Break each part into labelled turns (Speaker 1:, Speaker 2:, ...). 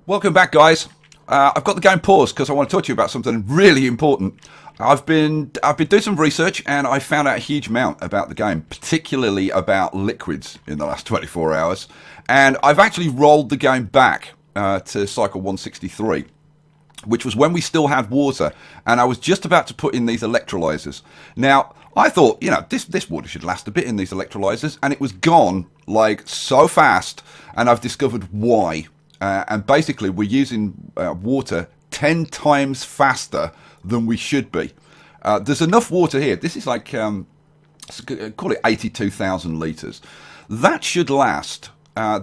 Speaker 1: Welcome back, guys. I've got the game paused because I want to talk to you about something really important. I've been doing some research and I found out a huge amount about the game, particularly about liquids in the last 24 hours. And I've actually rolled the game back to cycle 163, which was when we still had water, and I was just about to put in these electrolyzers. Now, I thought, this water should last a bit in these electrolyzers, and it was gone like so fast, and I've discovered why. And basically, we're using water 10 times faster than we should be. There's enough water here. This is like, call it 82,000 litres. That should last.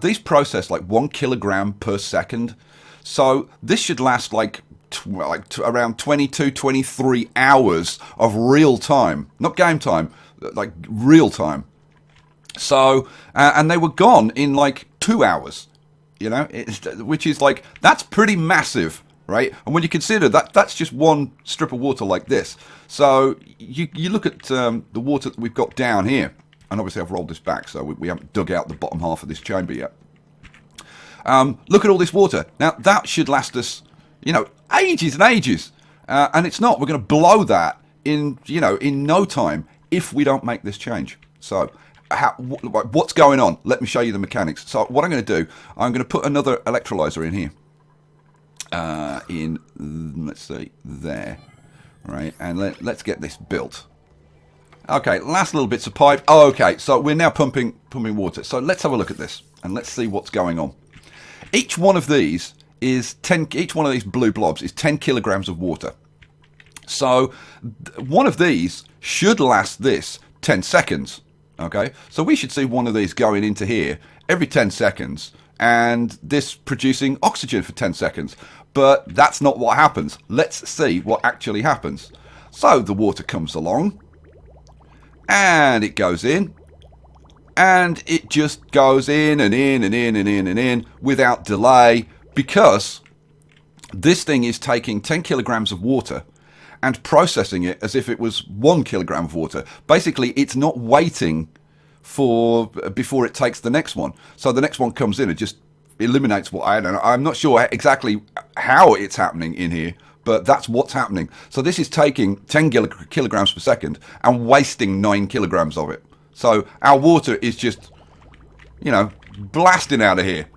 Speaker 1: These process like 1 kilogram per second. So this should last like around 22, 23 hours of real time. Not game time, like real time. So, and they were gone in like 2 hours. Which is like, that's pretty massive, right? And when you consider that that's just one strip of water like this. So you look at the water that we've got down here, and obviously I've rolled this back, so we haven't dug out the bottom half of this chamber yet. Look at all this water. Now that should last us, ages and ages, and it's not. We're going to blow that in no time if we don't make this change. So. What's going on? Let me show you the mechanics. So what I'm going to do, I'm going to put another electrolyzer in here. Let's see, there. Right, and let's get this built. Okay, last little bits of pipe. Oh, okay, so we're now pumping water. So let's have a look at this, and let's see what's going on. Each one of these is 10. Each one of these blue blobs is 10 kilograms of water. So one of these should last this 10 seconds. Okay, so we should see one of these going into here every 10 seconds and this producing oxygen for 10 seconds. But that's not what happens. Let's see what actually happens. So the water comes along and it goes in and it just goes in and in and in and in and in without delay, because this thing is taking 10 kilograms of water and processing it as if it was 1 kilogram of water. Basically, it's not waiting before it takes the next one. So the next one comes in, it just eliminates what I don't know. I'm not sure exactly how it's happening in here, but that's what's happening. So this is taking 10 kilograms per second and wasting 9 kilograms of it. So our water is just, blasting out of here.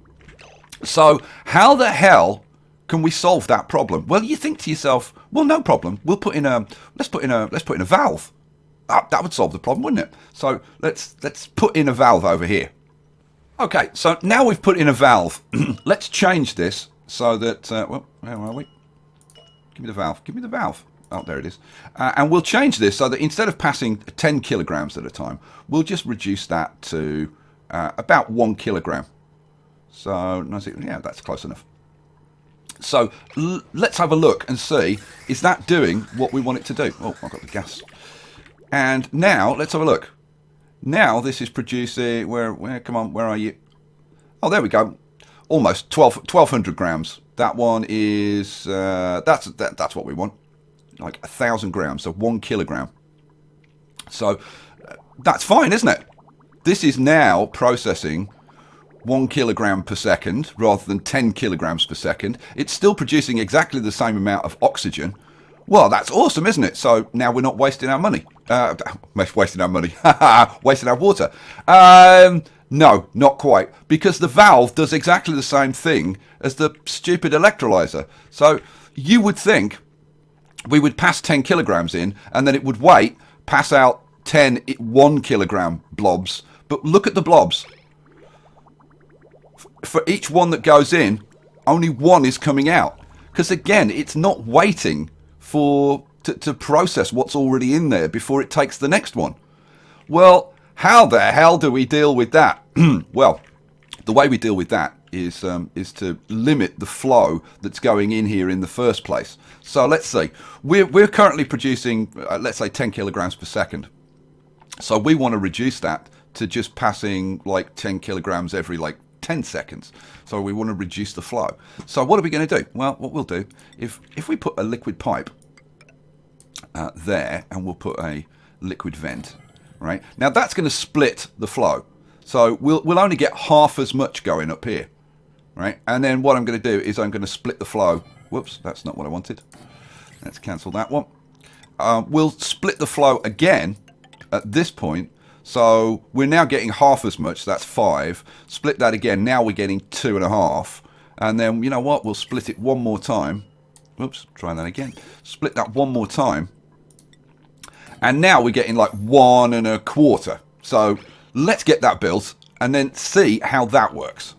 Speaker 1: So how the hell can we solve that problem? Well, you think to yourself, well, no problem. Let's put in a valve. That would solve the problem, wouldn't it? So let's put in a valve over here. Okay, so now we've put in a valve. Let's change this so that where are we? Give me the valve. Give me the valve. Oh, there it is. And we'll change this so that instead of passing 10 kilograms at a time, we'll just reduce that to about 1 kilogram. So yeah, that's close enough. So let's have a look and see, is that doing what we want it to do? Oh, I've got the gas. And now, let's have a look. Now this is producing, come on, where are you? Oh, there we go. Almost 1,200 grams. That one is, that's what we want. Like 1,000 grams, so 1 kilogram. So that's fine, isn't it? This is now processing 1 kilogram per second rather than 10 kilograms per second. It's still producing exactly the same amount of oxygen. Well, that's awesome, isn't it? So now we're not wasting our money. Wasting our money. Wasting our water. No, not quite. Because the valve does exactly the same thing as the stupid electrolyzer. So you would think we would pass 10 kilograms in and then it would wait, pass out 10 1 kilogram blobs. But look at the blobs. For each one that goes in, only one is coming out. Because again, it's not waiting to process what's already in there before it takes the next one. Well, how the hell do we deal with that? Well, the way we deal with that is to limit the flow that's going in here in the first place. So let's see. We're currently producing, let's say, 10 kilograms per second. So we want to reduce that to just passing like 10 kilograms every 10 seconds. So we want to reduce the flow. So what are we going to do? Well, what we'll do, if we put a liquid pipe there, and we'll put a liquid vent, right? Now that's going to split the flow. So we'll only get half as much going up here, right? And then what I'm going to do is I'm going to split the flow. Whoops, that's not what I wanted. Let's cancel that one. We'll split the flow again at this point. So we're now getting half as much. That's 5. Split that again. Now we're getting 2.5. And then, you know what? We'll split it one more time. Oops, try that again. Split that one more time. And now we're getting like 1.25. So let's get that built and then see how that works.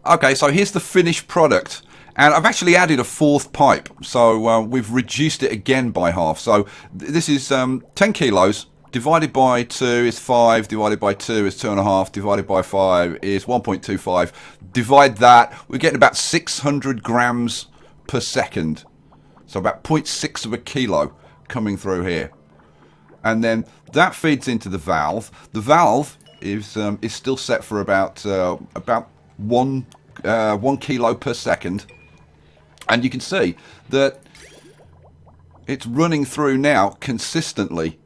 Speaker 1: Okay, so here's the finished product. And I've actually added a 4th pipe. So we've reduced it again by half. So this is 10 kilos. Divided by 2 is 5, divided by 2 is 2.5, divided by 5 is 1.25. Divide that, we're getting about 600 grams per second. So about 0.6 of a kilo coming through here. And then that feeds into the valve. The valve is still set for about 1 kilo per second. And you can see that it's running through now consistently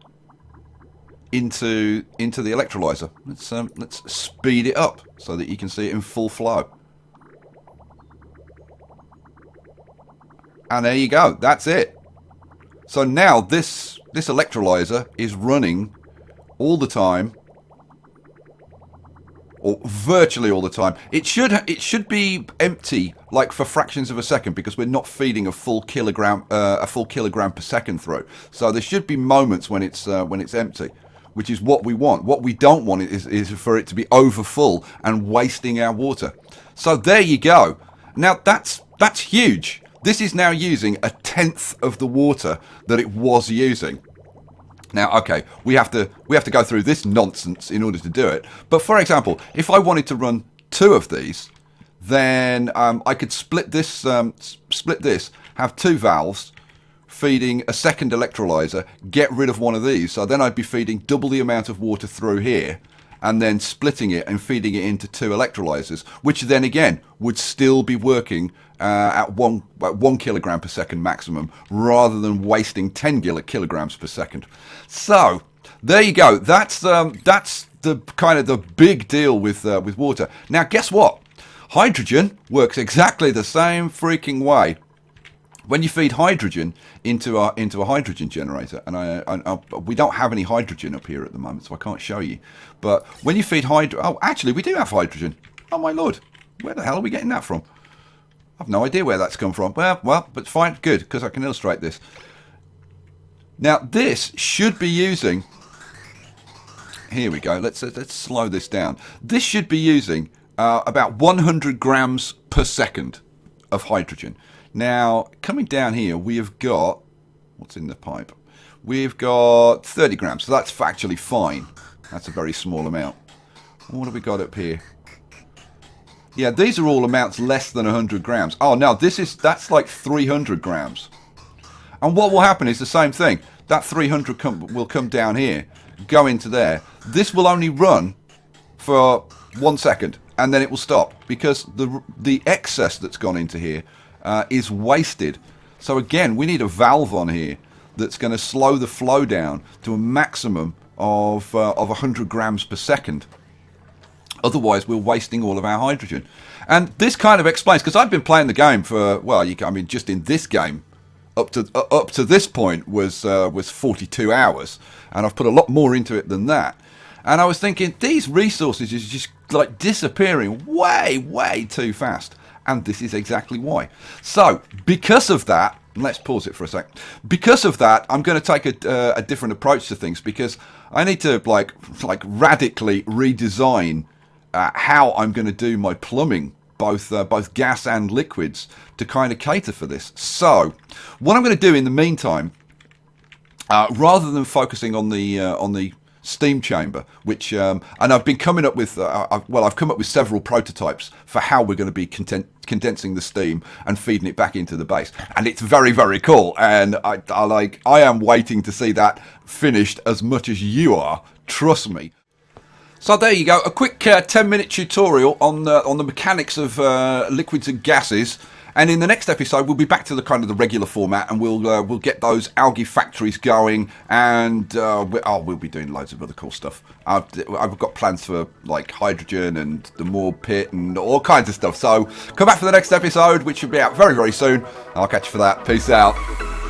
Speaker 1: into the electrolyzer. Let's speed it up so that you can see it in full flow. And there you go. That's it. So now this electrolyzer is running all the time, or virtually all the time. It should be empty, like for fractions of a second, because we're not feeding a full kilogram per second through. So there should be moments when it's empty, which is what we want. What we don't want is for it to be over full and wasting our water. So there you go. Now that's huge. This is now using 1/10 of the water that it was using. Now, okay, we have to go through this nonsense in order to do it. But for example, if I wanted to run 2 of these, then I could split this, have 2 valves feeding a second electrolyzer, get rid of one of these. So then I'd be feeding double the amount of water through here, and then splitting it and feeding it into 2 electrolyzers, which then again would still be working at 1 kilogram per second maximum, rather than wasting 10 kilograms per second. So there you go. That's the kind of the big deal with water. Now guess what? Hydrogen works exactly the same freaking way. When you feed hydrogen into a hydrogen generator, and we don't have any hydrogen up here at the moment, so I can't show you. But when you feed oh, actually, we do have hydrogen. Oh my lord, where the hell are we getting that from? I've no idea where that's come from. Well, but fine, good, because I can illustrate this. Now this should be using. Here we go. Let's slow this down. This should be using about 100 grams per second of hydrogen. Now, coming down here, we have got, what's in the pipe? We've got 30 grams, so that's factually fine. That's a very small amount. What have we got up here? Yeah, these are all amounts less than 100 grams. Oh, no, that's like 300 grams. And what will happen is the same thing. That 300 will come down here, go into there. This will only run for 1 second, and then it will stop, because the excess that's gone into here is wasted. So again, we need a valve on here that's going to slow the flow down to a maximum of 100 grams per second. Otherwise, we're wasting all of our hydrogen. And this kind of explains, because I've been playing the game for, well, I mean, just in this game, up to this point was 42 hours, and I've put a lot more into it than that. And I was thinking, these resources is just like disappearing way too fast. And this is exactly why. So, because of that, let's pause it for a sec. Because of that, I'm going to take a different approach to things, because I need to like radically redesign how I'm going to do my plumbing, both gas and liquids, to kind of cater for this. So, what I'm going to do in the meantime, rather than focusing on the steam chamber, which and I've been coming up with I've come up with several prototypes for how we're going to be condensing the steam and feeding it back into the base, and it's very cool, and I am waiting to see that finished as much as you are, trust me. So there you go, a quick 10-minute tutorial on the mechanics of liquids and gases, And in the next episode, we'll be back to the kind of the regular format, and we'll get those algae factories going, and we'll be doing loads of other cool stuff. I've got plans for like hydrogen and the Moor pit and all kinds of stuff. So come back for the next episode, which should be out very, very soon. I'll catch you for that. Peace out.